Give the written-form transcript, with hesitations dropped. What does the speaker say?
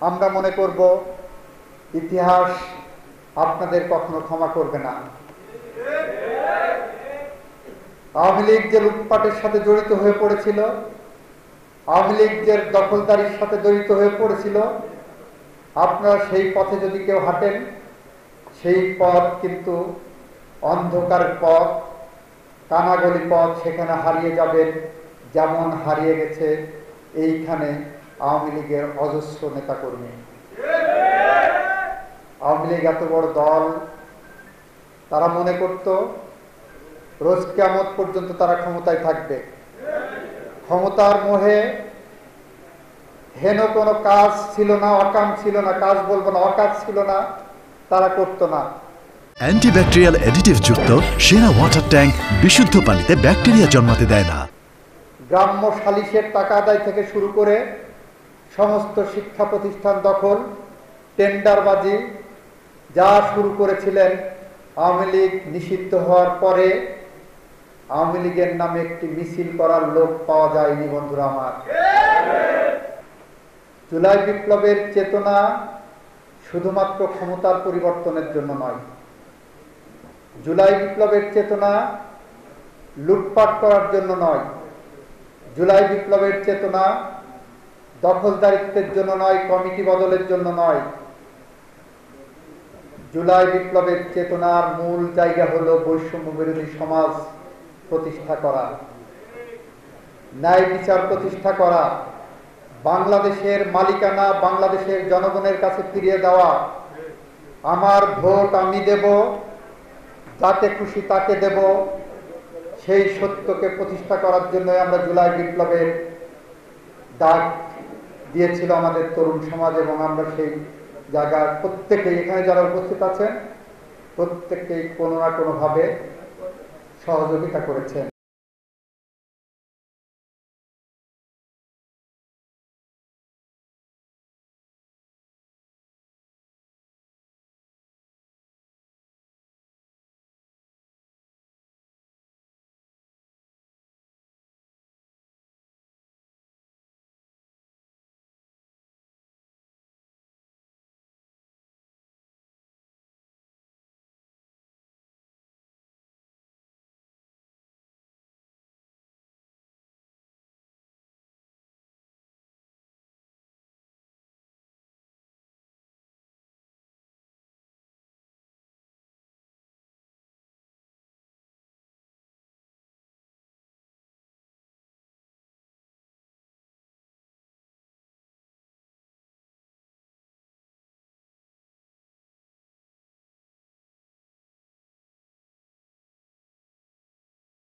আমরা মনে করব ইতিহাস আপনাদের কখনো ক্ষমা করবে না। আওয়ামী লীগ যে লুটপাটের সাথে জড়িত হয়ে পড়েছিল, আওয়ামী লীগ যে দখলদারির সাথে জড়িত হয়ে পড়েছিল, আপনারা সেই পথে যদি কেউ হাঁটেন, সেই পথ কিন্তু অন্ধকার পথ, কানাগলি পথ, সেখানে হারিয়ে যাবেন, যেমন হারিয়ে গেছে এইখানে আওয়ামী লীগের অজস্র নেতাকর্মী। আওয়ামী লীগ এত বড় দল, তারা মনে করত রোজ কিয়ামত পর্যন্ত তারা ক্ষমতায় থাকবে। ক্ষমতার মোহে হেন কোনো কাজ ছিল না, অকাম ছিল না, কাজ বলবো না, অকাজ ছিল না, তারা করত না। অ্যান্টিব্যাকটেরিয়াল অ্যাডিটিভ যুক্ত সেরা ওয়াটার ট্যাঙ্ক বিশুদ্ধ পানিতে ব্যাকটেরিয়া জন্মাতে দেয় না। গ্রাম্য সালিশের টাকা আদায় থেকে শুরু করে সমস্ত শিক্ষা প্রতিষ্ঠান দখল, টেন্ডারবাজি যা শুরু করেছিলেন আওয়ামী লীগ নিষিদ্ধ হওয়ার পরে, আওয়ামী লীগের নামে একটি মিছিল করার লোক পাওয়া যায়নি। বন্ধুরা আমার, জুলাই বিপ্লবের চেতনা শুধুমাত্র ক্ষমতার পরিবর্তনের জন্য নয়। জুলাই বিপ্লবের চেতনা লুটপাট করার জন্য নয়। জুলাই বিপ্লবের চেতনা দখলদারিত্বের জন্য নয়, কমিটি বদলের জন্য নয়। জুলাই বিপ্লবের চেতনার মূল জায়গা হলো বৈষম্য বিরোধী সমাজ প্রতিষ্ঠা করা, ন্যায় বিচার প্রতিষ্ঠা করা, বাংলাদেশের মালিকানা বাংলাদেশের জনগণের কাছে ফিরিয়ে দেওয়া। আমার ভোট আমি দেব, যাকে খুশি তাকে দেব, সেই সত্যকে প্রতিষ্ঠা করার জন্য আমরা জুলাই বিপ্লবের ডাক দিয়েছিল আমাদের তরুণ সমাজ, এবং আমরা সেই জায়গার প্রত্যেকেই, এখানে যারা উপস্থিত আছেন প্রত্যেকেই কোনো না কোনোভাবে সহযোগিতা করেছেন।